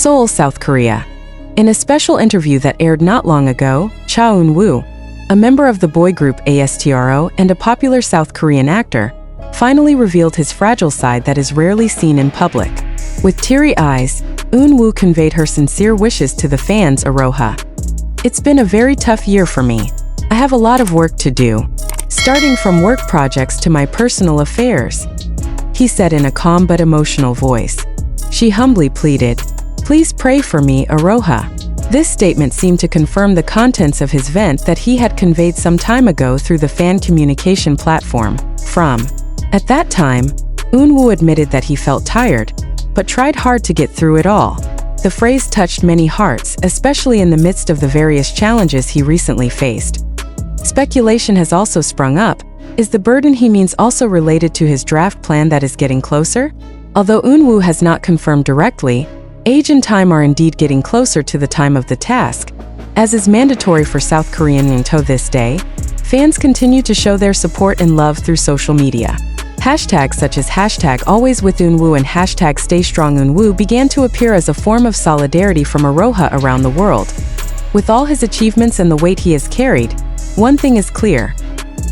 Seoul, South Korea. In a special interview that aired not long ago, Eun-woo, a member of the boy group ASTRO and a popular South Korean actor, finally revealed his fragile side that is rarely seen in public. With teary eyes, Eun-woo conveyed her sincere wishes to the fans Aroha. "It's been a very tough year for me. I have a lot of work to do, starting from work projects to my personal affairs," he said in a calm but emotional voice. She humbly pleaded, "Please pray for me, Aroha." This statement seemed to confirm the contents of his vent that he had conveyed some time ago through the fan communication platform, From. At that time, Eun-woo admitted that he felt tired, but tried hard to get through it all. The phrase touched many hearts, especially in the midst of the various challenges he recently faced. Speculation has also sprung up. Is the burden he means also related to his draft plan that is getting closer? Although Eun-woo has not confirmed directly, age and time are indeed getting closer to the time of the task. As is mandatory for South Korean until this day, fans continue to show their support and love through social media. Hashtags such as #AlwaysWithEun-woo and #StayStrongEun-woo began to appear as a form of solidarity from Aroha around the world. With all his achievements and the weight he has carried, one thing is clear.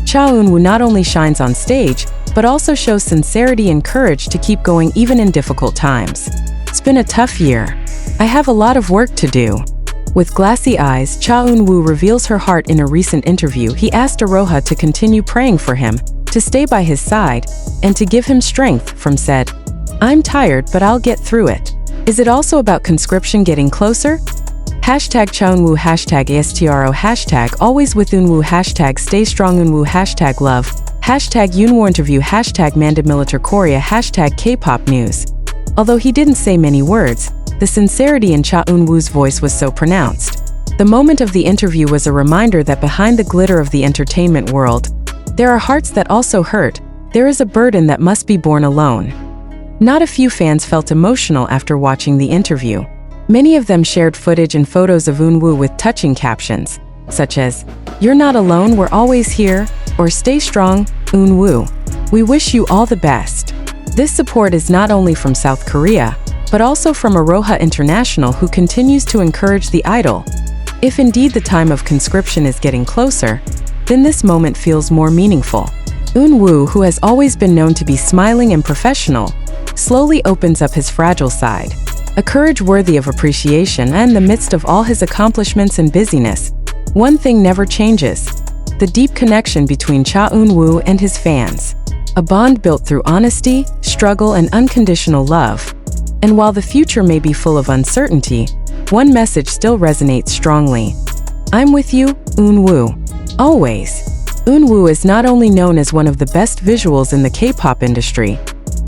Eun-woo not only shines on stage, but also shows sincerity and courage to keep going even in difficult times. "It's been a tough year. I have a lot of work to do." With glassy eyes, Eun-woo reveals her heart in a recent interview. He asked Aroha to continue praying for him, to stay by his side, and to give him strength. From said, "I'm tired, but I'll get through it." Is it also about conscription getting closer? #Eun-woo, #ASTRO, #AlwaysWithEun-woo, #StayStrongEun-woo, #love, #Eun-woo interview, #MandibMilitary Korea, #K-pop news. Although he didn't say many words, the sincerity in Eun-woo's voice was so pronounced. The moment of the interview was a reminder that behind the glitter of the entertainment world, there are hearts that also hurt. There is a burden that must be borne alone. Not a few fans felt emotional after watching the interview. Many of them shared footage and photos of Eun-woo with touching captions, such as, "You're not alone, we're always here," or "Stay strong, Eun-woo. We wish you all the best." This support is not only from South Korea, but also from Aroha International, who continues to encourage the idol. If indeed the time of conscription is getting closer, then this moment feels more meaningful. Eun-woo, who has always been known to be smiling and professional, slowly opens up his fragile side. A courage worthy of appreciation, and in the midst of all his accomplishments and busyness, one thing never changes: the deep connection between Eun-woo and his fans. A bond built through honesty, struggle, and unconditional love. And while the future may be full of uncertainty, one message still resonates strongly. "I'm with you, Eun-woo. Always." Eun-woo is not only known as one of the best visuals in the K-pop industry,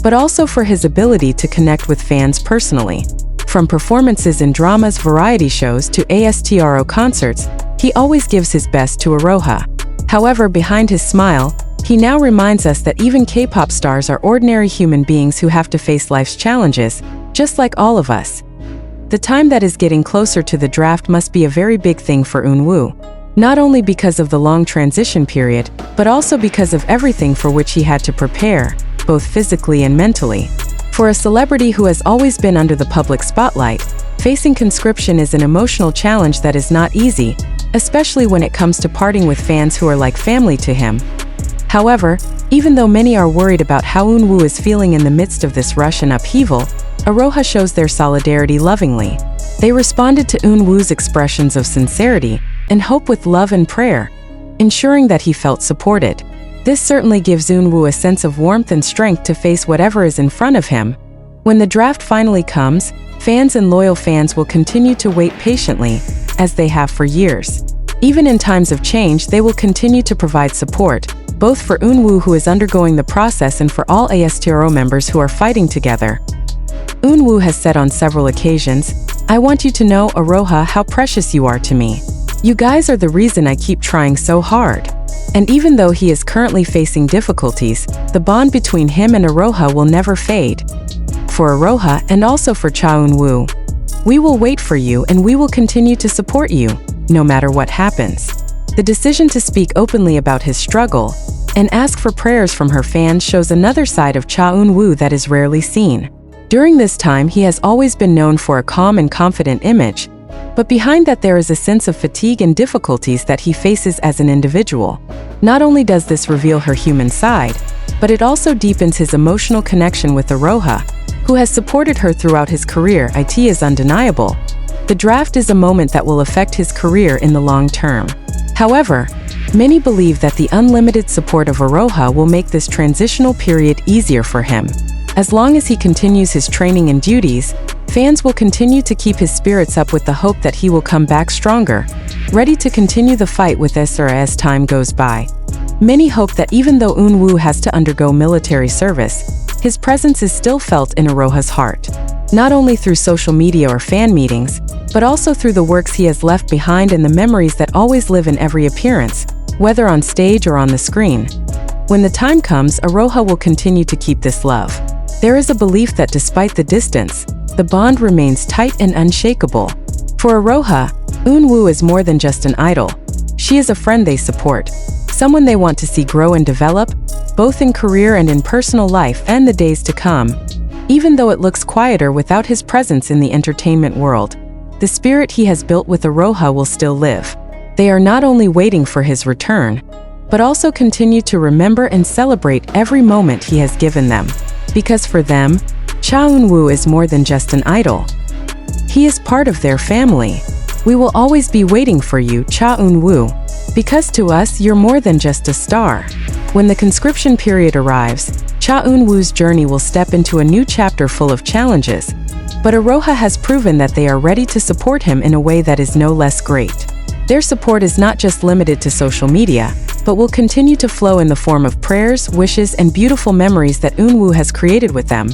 but also for his ability to connect with fans personally. From performances in dramas, variety shows, to ASTRO concerts, he always gives his best to Aroha. However, behind his smile, he now reminds us that even K-pop stars are ordinary human beings who have to face life's challenges, just like all of us. The time that is getting closer to the draft must be a very big thing for Eun-woo, not only because of the long transition period, but also because of everything for which he had to prepare, both physically and mentally. For a celebrity who has always been under the public spotlight, facing conscription is an emotional challenge that is not easy, especially when it comes to parting with fans who are like family to him. However, even though many are worried about how Eun-woo is feeling in the midst of this rush and upheaval, Aroha shows their solidarity lovingly. They responded to Eun-woo's expressions of sincerity and hope with love and prayer, ensuring that he felt supported. This certainly gives Eun-woo a sense of warmth and strength to face whatever is in front of him. When the draft finally comes, fans and loyal fans will continue to wait patiently, as they have for years. Even in times of change, they will continue to provide support, both for Eun-woo, who is undergoing the process, and for all ASTRO members who are fighting together. Eun-woo has said on several occasions, "I want you to know, Aroha, how precious you are to me. You guys are the reason I keep trying so hard." And even though he is currently facing difficulties, the bond between him and Aroha will never fade. For Aroha, and also for Eun-woo, we will wait for you and we will continue to support you, no matter what happens. The decision to speak openly about his struggle and ask for prayers from her fans shows another side of Eun-woo that is rarely seen. During this time, he has always been known for a calm and confident image, but behind that there is a sense of fatigue and difficulties that he faces as an individual. Not only does this reveal her human side, but it also deepens his emotional connection with Aroha, who has supported her throughout his career. It is undeniable. The draft is a moment that will affect his career in the long term. However, many believe that the unlimited support of Aroha will make this transitional period easier for him. As long as he continues his training and duties, fans will continue to keep his spirits up with the hope that he will come back stronger, ready to continue the fight with Sincerity as time goes by. Many hope that even though Eun-woo has to undergo military service, his presence is still felt in Aroha's heart, not only through social media or fan meetings, but also through the works he has left behind and the memories that always live in every appearance, whether on stage or on the screen. When the time comes, Aroha will continue to keep this love. There is a belief that despite the distance, the bond remains tight and unshakable. For Aroha, Eun-woo is more than just an idol. She is a friend they support, someone they want to see grow and develop, both in career and in personal life and the days to come. Even though it looks quieter without his presence in the entertainment world, the spirit he has built with Aroha will still live. They are not only waiting for his return, but also continue to remember and celebrate every moment he has given them. Because for them, Eun-woo is more than just an idol. He is part of their family. We will always be waiting for you, Eun-woo. Because to us, you're more than just a star. When the conscription period arrives, Eun-woo's journey will step into a new chapter full of challenges. But Aroha has proven that they are ready to support him in a way that is no less great. Their support is not just limited to social media, but will continue to flow in the form of prayers, wishes, and beautiful memories that Eun-woo has created with them.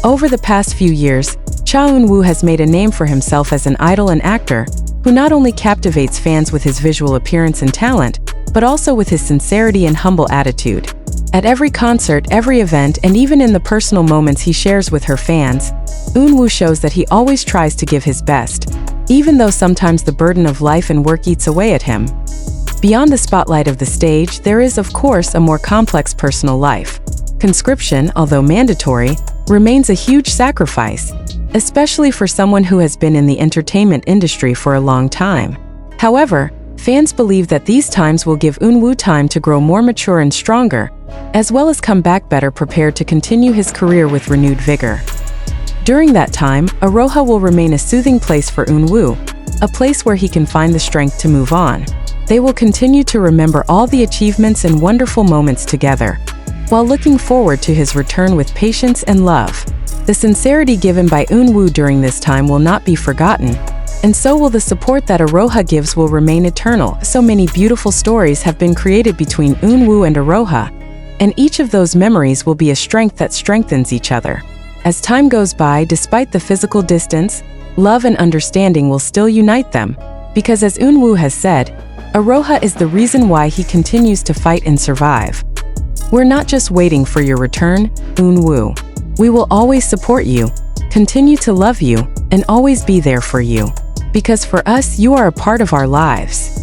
Over the past few years, Eun-woo has made a name for himself as an idol and actor who not only captivates fans with his visual appearance and talent, but also with his sincerity and humble attitude. At every concert, every event, and even in the personal moments he shares with her fans, Eun-woo shows that he always tries to give his best, even though sometimes the burden of life and work eats away at him. Beyond the spotlight of the stage, there is, of course, a more complex personal life. Conscription, although mandatory, remains a huge sacrifice, especially for someone who has been in the entertainment industry for a long time. However, fans believe that these times will give Eun-woo time to grow more mature and stronger, as well as come back better prepared to continue his career with renewed vigor. During that time, Aroha will remain a soothing place for Eun-woo, a place where he can find the strength to move on. They will continue to remember all the achievements and wonderful moments together, while looking forward to his return with patience and love. The sincerity given by Eun-woo during this time will not be forgotten, and so will the support that Aroha gives will remain eternal. So many beautiful stories have been created between Eun-woo and Aroha, and each of those memories will be a strength that strengthens each other. As time goes by, despite the physical distance, love and understanding will still unite them, because as Eun-woo has said, Aroha is the reason why he continues to fight and survive. We're not just waiting for your return, Eun-woo. We will always support you, continue to love you, and always be there for you. Because for us, you are a part of our lives.